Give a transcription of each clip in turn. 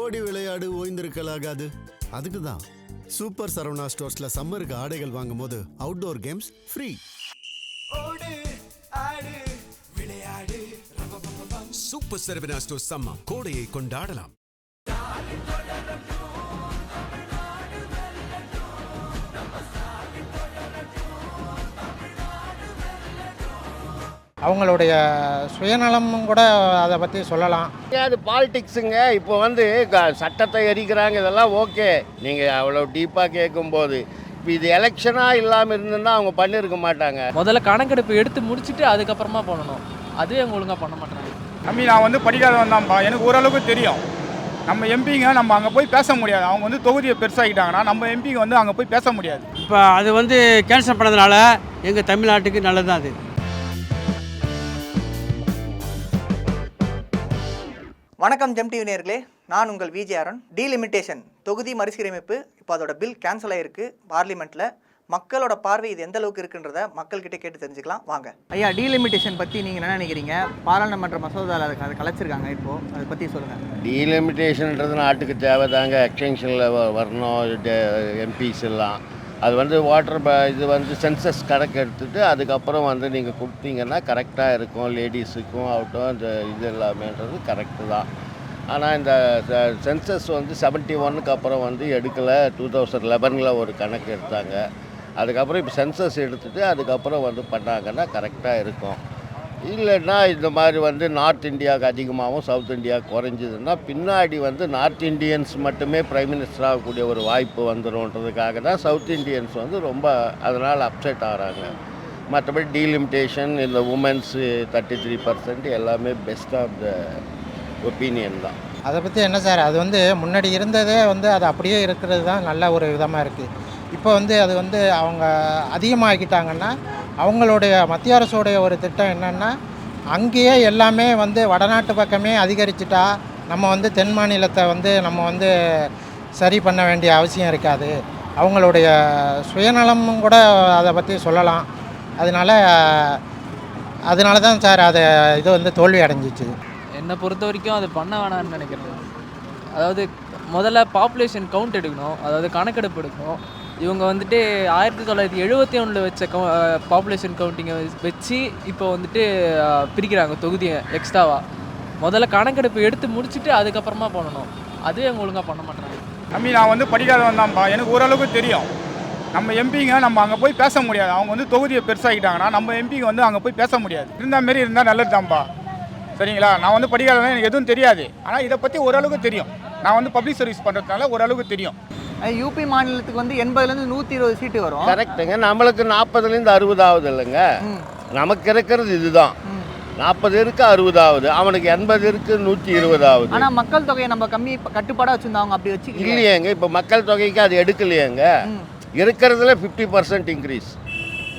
ஓடி விளையாடு ஓய்ந்திருக்கலாகாது. அதுக்கு தான் சூப்பர் சரவணா ஸ்டோர்ஸ்ல சம்மருக்கு ஆடைகள் வாங்கும் போது outdoor games free. Super Saravana stores summer கோடையை கொண்டாடலாம். அவங்களுடைய சுயநலமும் கூட அதை பற்றி சொல்லலாம். அது பாலிடிக்ஸுங்க. இப்போ வந்து சட்டத்தை எரிக்கிறாங்க, இதெல்லாம் ஓகே. நீங்கள் அவ்வளோ டீப்பாக கேட்கும்போது இப்போ இது எலெக்ஷனாக இல்லாமல் இருந்துன்னா அவங்க பண்ணியிருக்க மாட்டாங்க. முதல்ல கணக்கெடுப்பு எடுத்து முடிச்சுட்டு அதுக்கப்புறமா பண்ணணும். அதுவே அவங்க ஒழுங்காக பண்ண மாட்டாங்க. நான் வந்து படிக்காதவன் தான்ப்பா, எனக்கு ஓரளவுக்கு தெரியும். நம்ம எம்பிங்க நம்ம அங்கே போய் பேச முடியாது. அவங்க வந்து தொகுதியை பெருசாகிட்டாங்கன்னா நம்ம எம்பிங்க வந்து அங்கே போய் பேச முடியாது. இப்போ அது வந்து கேன்சல் பண்ணதுனால எங்கள் தமிழ்நாட்டுக்கு நல்லது தான் அது. வணக்கம் ஜெம் டிவி நேயர்களே, நான் உங்கள் விஜே அருண். டீலிமிட்டேஷன் தொகுதி மறுசீரமைப்பு இப்போ அதோட பில் கேன்சல் ஆகிருக்கு பார்லிமெண்ட்டில். மக்களோட பார்வை இது எந்த அளவுக்கு இருக்குன்றத மக்கள்கிட்ட கேட்டு தெரிஞ்சுக்கலாம் வாங்க. ஐயா, டீலிமிட்டேஷன் பற்றி நீங்கள் என்ன நினைக்கிறீங்க? பாராளுமன்ற மசோதாவில் அதை கலைச்சிருக்காங்க, இப்போது அதை பற்றி சொல்லுங்கள். டீலிமிட்டேஷன்ன்றது நாட்டுக்கு தேவைதாங்க. எக்ஸ்டென்ஷனில் வரணும் எம்பிஸ் எல்லாம். அது வந்து இது வந்து சென்சஸ் கணக்கு எடுத்துகிட்டு அதுக்கப்புறம் வந்து நீங்கள் கொடுத்தீங்கன்னா கரெக்டாக இருக்கும். லேடிஸுக்கும் ஆகட்டும் இந்த இது எல்லாமேன்றது கரெக்டு தான். ஆனால் இந்த சென்சஸ் வந்து 71க்கு அப்புறம் வந்து எடுக்கலை. 2011 ஒரு கணக்கு எடுத்தாங்க. அதுக்கப்புறம் இப்போ சென்சஸ் எடுத்துகிட்டு அதுக்கப்புறம் வந்து பண்ணாங்கன்னா கரெக்டாக இருக்கும். இல்லைன்னா இந்த மாதிரி வந்து நார்த் இந்தியாவுக்கு அதிகமாகவும் சவுத் இந்தியாவுக்கு குறைஞ்சிதுன்னா பின்னாடி வந்து நார்த் இண்டியன்ஸ் மட்டுமே பிரைம் மினிஸ்டர் ஆகக்கூடிய ஒரு வாய்ப்பு வந்துடும்ன்றதுக்காக தான் சவுத் இண்டியன்ஸ் வந்து ரொம்ப அதனால் அப்செட் ஆகிறாங்க. மற்றபடி டீலிமிட்டேஷன் இந்த உமன்ஸு 33% எல்லாமே பெஸ்ட் ஆஃப் த ஒப்பீனியன் தான். அதை பற்றி என்ன சார், அது வந்து முன்னாடி இருந்ததே வந்து அது அப்படியே இருக்கிறது தான் நல்ல ஒரு விதமாக இருக்குது. இப்போ வந்து அது வந்து அவங்க அதிகமாகிட்டாங்கன்னா அவங்களுடைய மத்திய அரசுடைய ஒரு திட்டம் என்னென்னா, அங்கேயே எல்லாமே வந்து வடநாட்டு பக்கமே அதிகரிச்சிட்டா நம்ம வந்து தென் மாநிலத்தை வந்து நம்ம வந்து சரி பண்ண வேண்டிய அவசியம் இருக்காது. அவங்களுடைய சுயநலமும் கூட அதை பற்றி சொல்லலாம். அதனால தான் சார் அது இது வந்து தோல்வி அடைஞ்சிச்சு. என்னை பொறுத்த வரைக்கும் அது பண்ண வேணாம்னு நினைக்கிறேன். அதாவது முதல்ல பாப்புலேஷன் கவுண்ட் எடுக்கணும், அதாவது கணக்கெடுப்பு எடுக்கணும். இவங்க வந்துட்டு 1971 வச்ச பாப்புலேஷன் கவுண்டிங்கை வச்சு இப்போ வந்துட்டு பிரிக்கிறாங்க தொகுதியை எக்ஸ்ட்ராவாக. முதல்ல கணக்கெடுப்பு எடுத்து முடிச்சுட்டு அதுக்கப்புறமா பண்ணணும். அதுவே அவங்க ஒழுங்காக பண்ண மாட்டாங்க. நான் வந்து படிக்காதவன் தான்ப்பா, எனக்கு ஓரளவுக்கு தெரியும். நம்ம எம்பிங்க நம்ம அங்கே போய் பேச முடியாது. அவங்க வந்து தொகுதியை பெருசாகிட்டாங்கன்னா நம்ம எம்பிங்க வந்து அங்கே போய் பேச முடியாது. மாரி இருந்தால் நல்லது தான்ப்பா, சரிங்களா? நான் வந்து படிக்காதவன், எனக்கு எதுவும் தெரியாது. ஆனால் இதை பற்றி ஓரளவுக்கு தெரியும். நான் வந்து பப்ளிக் சர்வீஸ் பண்ணுறதுனால ஓரளவுக்கு தெரியும். யூபி மாநிலத்துக்கு வந்து 80லேருந்து 120 சீட்டு வரும். கரெக்டுங்க. நம்மளுக்கு 40லேருந்து 60 ஆகுது இல்லைங்க. நமக்கு இருக்கிறது இதுதான். 40 இருக்கு, 60 ஆகுது. அவனுக்கு 80 இருக்கு, 120 ஆகுது. ஆனால் மக்கள் தொகையை நம்ம கம்மி கட்டுப்பாடாக வச்சுருந்தாங்க, அப்படி வச்சு இல்லையேங்க. இப்போ மக்கள் தொகைக்கு அது எடுக்கலையேங்க. இருக்கிறதுல 50% இன்க்ரீஸ்.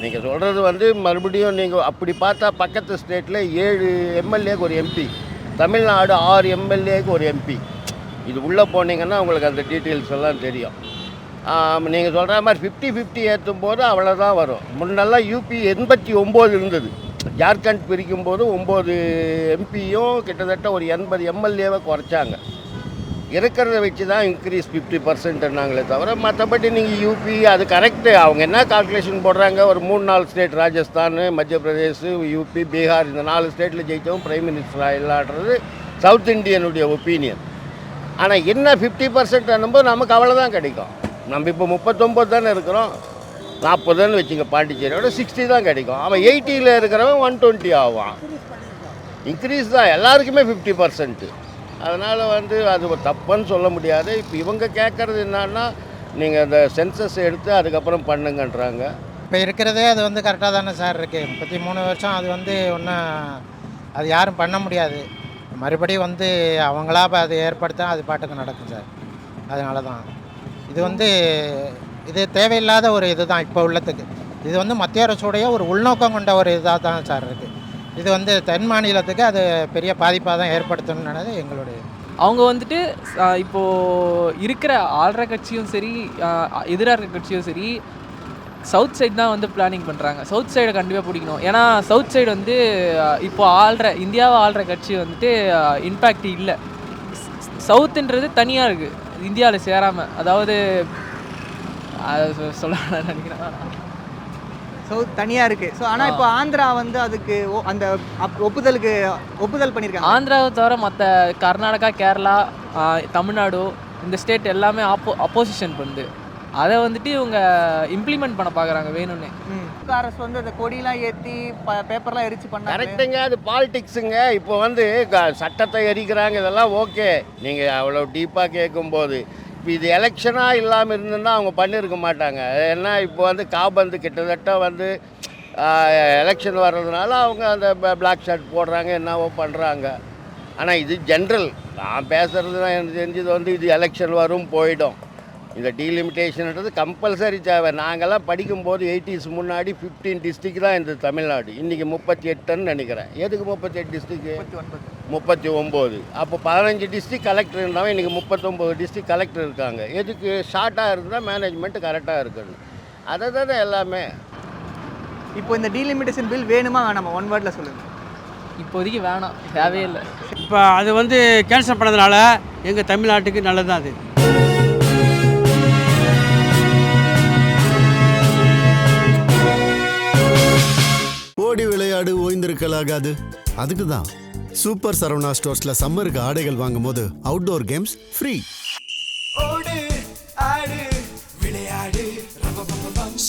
நீங்கள் சொல்கிறது வந்து மறுபடியும் நீங்கள் அப்படி பார்த்தா பக்கத்து ஸ்டேட்டில் 7 எம்எல்ஏக்கு ஒரு எம்பி, தமிழ்நாடு 6 எம்எல்ஏக்கு ஒரு எம்பி. இது உள்ளே போனீங்கன்னா உங்களுக்கு அந்த டீட்டெயில்ஸ் எல்லாம் தெரியும். நீங்கள் சொல்கிற மாதிரி 50-50 ஏற்றும் போது அவ்வளோதான் வரும். முன்னெல்லாம் யூபி 89 இருந்தது. ஜார்க்கண்ட் பிரிக்கும் போது 9 எம்பியும் கிட்டத்தட்ட ஒரு 80 எம்எல்ஏவை குறைச்சாங்க. இருக்கிறத வச்சு தான் இன்க்ரீஸ் 50%னாங்களே தவிர மற்றபடி நீங்கள் யூபி அது கரெக்டு. அவங்க என்ன கால்குலேஷன் போடுறாங்க, ஒரு 3-4 ஸ்டேட் ராஜஸ்தான், மத்திய பிரதேஷ், யூபி, பீகார் இந்த 4 ஸ்டேட்டில் ஜெயித்தவும் பிரைம் மினிஸ்டர் இல்லாடுறது சவுத் இண்டியனுடைய ஒப்பீனியன். ஆனால் என்ன 50% என்னும்போது நமக்கு அவ்வளோதான் கிடைக்கும். நம்ம இப்போ 39 தானே இருக்கிறோம், 40ன்னு வச்சுங்க. பாண்டிச்சேரியோட 60 தான் கிடைக்கும். அவன் 80ல் இருக்கிறவன் 120 ஆவான். இன்க்ரீஸ் தான் எல்லாருக்குமே 50%. அதனால் வந்து அது தப்புன்னு சொல்ல முடியாது. இப்போ இவங்க கேட்குறது என்னன்னா, நீங்கள் அந்த சென்சஸ் எடுத்து அதுக்கப்புறம் பண்ணுங்கன்றாங்க. இப்போ இருக்கிறதே அது வந்து கரெக்டாக தானே சார் இருக்குது. 33 வருஷம் அது வந்து ஒன்றும் அது யாரும் பண்ண முடியாது. மறுபடியும் வந்து அவங்களா அது ஏற்படுத்த அது பாட்டுக்கு நடக்கும் சார். அதனால தான் இது வந்து இது தேவையில்லாத ஒரு இது தான் இப்போ உள்ளத்துக்கு. இது வந்து மத்திய அரசுடைய ஒரு உள்நோக்கம் கொண்ட ஒரு இதாக தான் சார் இருக்குது. இது வந்து தென் மாநிலத்துக்கு அது பெரிய பாதிப்பாக தான் ஏற்படுத்தணும்னு எங்களுடைய. அவங்க வந்துட்டு இப்போது இருக்கிற ஆள்ற கட்சியும் சரி எதிராக இருக்க கட்சியும் சரி சவுத் சைடு தான் வந்து பிளானிங் பண்ணுறாங்க. சவுத் சைடை கண்டிப்பாக பிடிக்கணும். ஏன்னா சவுத் சைடு வந்து இப்போது இந்தியாவை ஆள்ற கட்சி வந்துட்டு இம்பேக்ட் இல்லை. சவுத்துன்றது தனியாக இருக்குது இந்தியாவில் சேராமல். அதாவது சொல்ல நினைக்கிறேன். ஸோ தனியாக இருக்குது. ஸோ ஆனால் இப்போ ஆந்திரா வந்து அதுக்கு அந்த ஒப்புதலுக்கு ஒப்புதல் பண்ணியிருக்காங்க. ஆந்திராவை தவிர மற்ற கர்நாடகா, கேரளா, தமிழ்நாடு இந்த ஸ்டேட் எல்லாமே அப்போசிஷன் பண்ணுது. அதை வந்துட்டு இவங்க இம்ப்ளிமெண்ட் பண்ண பார்க்குறாங்க வேணும்னு. அரசு வந்து அந்த கொடியெலாம் ஏற்றி பேப்பர்லாம் எரிச்சு பண்ணாங்க. கரெக்டுங்க, அது பாலிடிக்ஸுங்க. இப்போ வந்து சட்டத்தை எரிக்கிறாங்க, இதெல்லாம் ஓகே. நீங்கள் அவ்வளோ டீப்பாக கேட்கும்போது இப்போ இது எலெக்ஷனாக இல்லாமல் இருந்துன்னா அவங்க பண்ணியிருக்க மாட்டாங்க. ஏன்னா இப்போ வந்து காபந்து கிட்டத்தட்ட வந்து எலெக்ஷன் வர்றதுனால அவங்க அந்த பிளாக் ஷர்ட் போடுறாங்க, என்னவோ பண்ணுறாங்க. ஆனால் இது ஜென்ரல். நான் பேசுகிறது தான் எனக்கு தெரிஞ்சது வந்து இது எலெக்ஷன் வரும் போயிடும். இந்த டீலிமிட்டேஷன்ன்றது கம்பல்சரி தேவை. நாங்கள்லாம் படிக்கும்போது 80s முன்னாடி 15 டிஸ்ட்ரிக் தான் இந்த தமிழ்நாடு. இன்றைக்கி 38ன்னு நினைக்கிறேன். எதுக்கு 38 டிஸ்ட்ரிக்கு? 39. அப்போ 15 டிஸ்ட்ரிக் கலெக்டர் இருந்தாலும் இன்றைக்கி 39 டிஸ்ட்ரிக் கலெக்டர் இருக்காங்க. எதுக்கு? ஷார்ட்டாக இருந்தால் மேனேஜ்மெண்ட்டு கரெக்டாக இருக்கணும். அதை தானே எல்லாமே. இப்போ இந்த டீலிமிட்டேஷன் பில் வேணுமா வேணாமா? ஒன் வேர்டில் சொல்லுங்கள். இப்போதைக்கு வேணாம், தேவையே இல்லை. இப்போ அது வந்து கேன்சல் பண்ணதுனால எங்கள் தமிழ்நாட்டுக்கு நல்லது தான் அது. ஓடி விளையாடு ஓய்ந்திருக்கலாகாது. அதுக்கு தான் சூப்பர் சரவணா ஸ்டோர்ஸ்ல சம்மருக்கு ஆடைகள் வாங்கும் போது outdoor games free.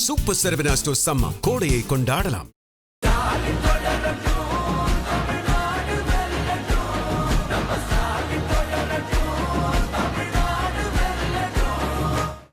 Super Saravana stores summer கோடையை கொண்டாடலாம்.